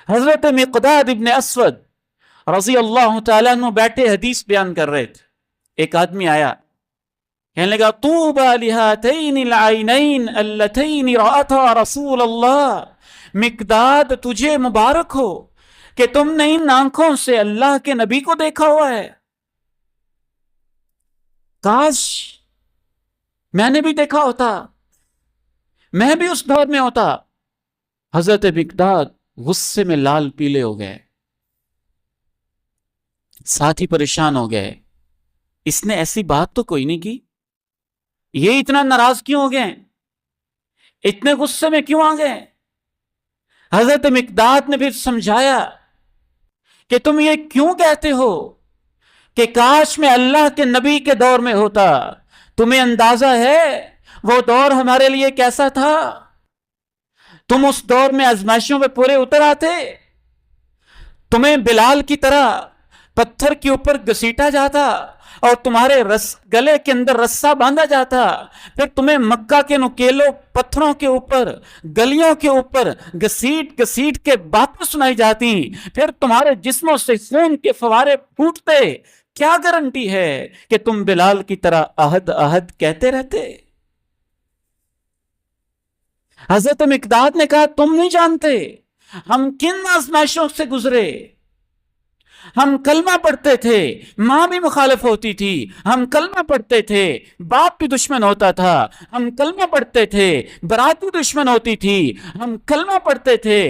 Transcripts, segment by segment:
حضرت مقداد ابن اسود رضی اللہ تعالیٰ عنہ بیٹھے حدیث بیان کر رہے تھے. ایک آدمی آیا, کہنے لگا طوبى لهاتین العینین اللتین رأتا رسول اللہ, مقداد تجھے مبارک ہو کہ تم نے ان آنکھوں سے اللہ کے نبی کو دیکھا ہوا ہے. کاش میں نے بھی دیکھا ہوتا, میں بھی اس دور میں ہوتا. حضرت مقداد غصے میں لال پیلے ہو گئے, ساتھی پریشان ہو گئے, اس نے ایسی بات تو کوئی نہیں کی, یہ اتنا ناراض کیوں ہو گئے, اتنے غصے میں کیوں آ گئے. حضرت مقداد نے پھر سمجھایا کہ تم یہ کیوں کہتے ہو کہ کاش میں اللہ کے نبی کے دور میں ہوتا. تمہیں اندازہ ہے وہ دور ہمارے لیے کیسا تھا؟ تم اس دور میں آزمائشوں پہ پورے اتر آتے. تمہیں بلال کی طرح پتھر کے اوپر گھسیٹا جاتا اور تمہارے گلے کے اندر رسا باندھا جاتا, پھر تمہیں مکہ کے نکیلوں پتھروں کے اوپر, گلیوں کے اوپر گھسیٹ گھسیٹ کے باتیں سنائی جاتی, پھر تمہارے جسموں سے خون کے فوارے پھوٹتے. کیا گارنٹی ہے کہ تم بلال کی طرح عہد عہد کہتے رہتے؟ حضرت مقداد نے کہا تم نہیں جانتے ہم کن آزمائشوں سے گزرے. ہم کلمہ پڑھتے تھے, ماں بھی مخالف ہوتی تھی, ہم کلمہ پڑھتے تھے, باپ بھی دشمن ہوتا تھا, ہم کلمہ پڑھتے تھے, برات بھی دشمن ہوتی تھی, ہم کلمہ پڑھتے تھے,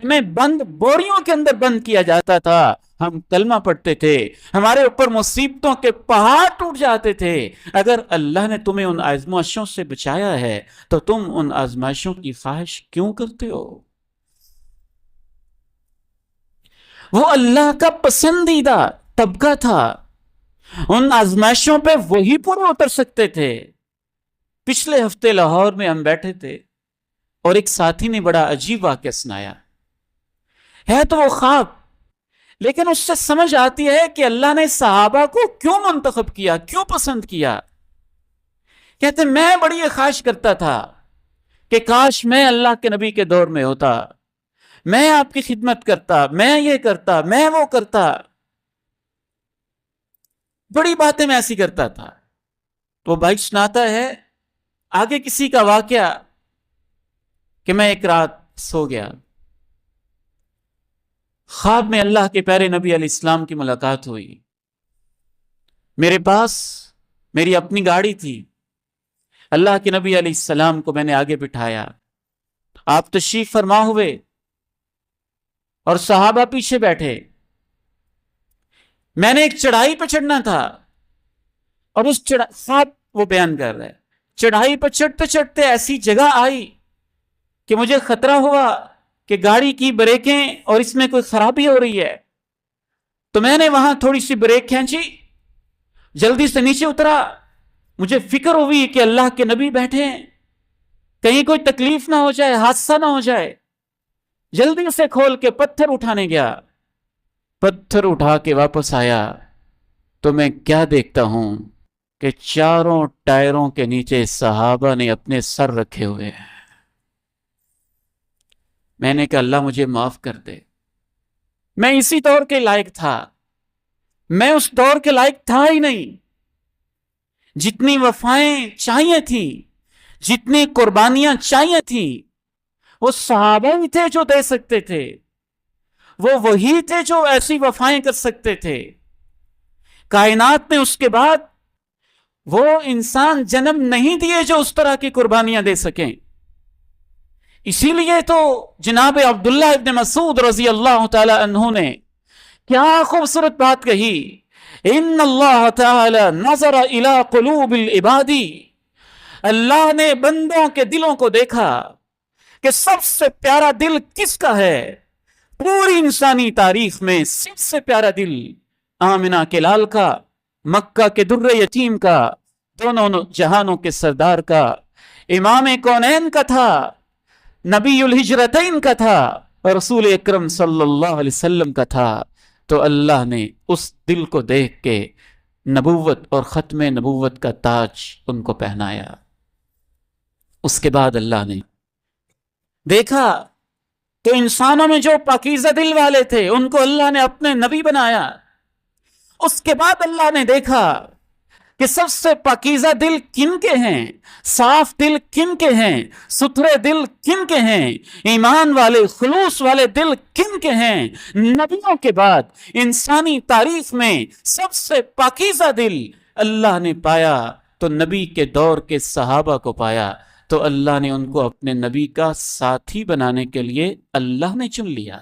ہمیں بند بوریوں کے اندر بند کیا جاتا تھا, ہم کلمہ پڑھتے تھے, ہمارے اوپر مصیبتوں کے پہاڑ ٹوٹ جاتے تھے. اگر اللہ نے تمہیں ان آزمائشوں سے بچایا ہے تو تم ان آزمائشوں کی خواہش کیوں کرتے ہو؟ وہ اللہ کا پسندیدہ طبقہ تھا, ان آزمائشوں پہ وہی پورے اتر سکتے تھے. پچھلے ہفتے لاہور میں ہم بیٹھے تھے اور ایک ساتھی نے بڑا عجیب واقعہ سنایا. ہے تو وہ خواب, لیکن اس سے سمجھ آتی ہے کہ اللہ نے صحابہ کو کیوں منتخب کیا, کیوں پسند کیا. کہتے میں بڑی خواہش کرتا تھا کہ کاش میں اللہ کے نبی کے دور میں ہوتا, میں آپ کی خدمت کرتا, میں یہ کرتا, میں وہ کرتا. بڑی باتیں میں ایسی کرتا تھا. تو بھائی سناتا ہے آگے کسی کا واقعہ کہ میں ایک رات سو گیا, خواب میں اللہ کے پیارے نبی علیہ السلام کی ملاقات ہوئی. میرے پاس میری اپنی گاڑی تھی, اللہ کے نبی علیہ السلام کو میں نے آگے بٹھایا, آپ تشریف فرما ہوئے اور صحابہ پیچھے بیٹھے. میں نے ایک چڑھائی پہ چڑھنا تھا اور اس خواب وہ بیان کر رہے, چڑھائی پہ چڑھتے چڑھتے ایسی جگہ آئی کہ مجھے خطرہ ہوا کہ گاڑی کی بریکیں اور اس میں کوئی خرابی ہو رہی ہے. تو میں نے وہاں تھوڑی سی بریک کھینچی, جلدی سے نیچے اترا. مجھے فکر ہوئی کہ اللہ کے نبی بیٹھے ہیں, کہیں کوئی تکلیف نہ ہو جائے, حادثہ نہ ہو جائے. جلدی سے کھول کے پتھر اٹھانے گیا, پتھر اٹھا کے واپس آیا تو میں کیا دیکھتا ہوں کہ چاروں ٹائروں کے نیچے صحابہ نے اپنے سر رکھے ہوئے ہیں. میں نے کہا اللہ مجھے معاف کر دے, میں اسی دور کے لائق تھا, میں اس دور کے لائق تھا ہی نہیں. جتنی وفائیں چاہیے تھیں, جتنی قربانیاں چاہیے تھیں, وہ صحابہ ہی تھے جو دے سکتے تھے, وہ وہی تھے جو ایسی وفائیں کر سکتے تھے. کائنات میں اس کے بعد وہ انسان جنم نہیں دیے جو اس طرح کی قربانیاں دے سکیں. اسی لیے تو جناب عبداللہ ابن مسعود رضی اللہ تعالی عنہ نے کیا خوبصورت بات کہی, ان اللہ تعالی نظر الی قلوب العباد, اللہ نے بندوں کے دلوں کو دیکھا کہ سب سے پیارا دل کس کا ہے. پوری انسانی تاریخ میں سب سے پیارا دل آمنہ کے لال کا, مکہ کے در یتیم کا, دونوں جہانوں کے سردار کا, امام کونین کا تھا, نبی الہجرتین کا تھا, اور رسول اکرم صلی اللہ علیہ وسلم کا تھا. تو اللہ نے اس دل کو دیکھ کے نبوت اور ختم نبوت کا تاج ان کو پہنایا. اس کے بعد اللہ نے دیکھا تو انسانوں میں جو پاکیزہ دل والے تھے ان کو اللہ نے اپنے نبی بنایا۔ اس کے بعد اللہ نے دیکھا کہ سب سے پاکیزہ دل کن کے ہیں، صاف دل کن کے ہیں، ستھرے دل کن کے ہیں، ایمان والے خلوص والے دل کن کے ہیں۔ نبیوں کے بعد انسانی تاریخ میں سب سے پاکیزہ دل اللہ نے پایا تو نبی کے دور کے صحابہ کو پایا، تو اللہ نے ان کو اپنے نبی کا ساتھی بنانے کے لیے اللہ نے چن لیا۔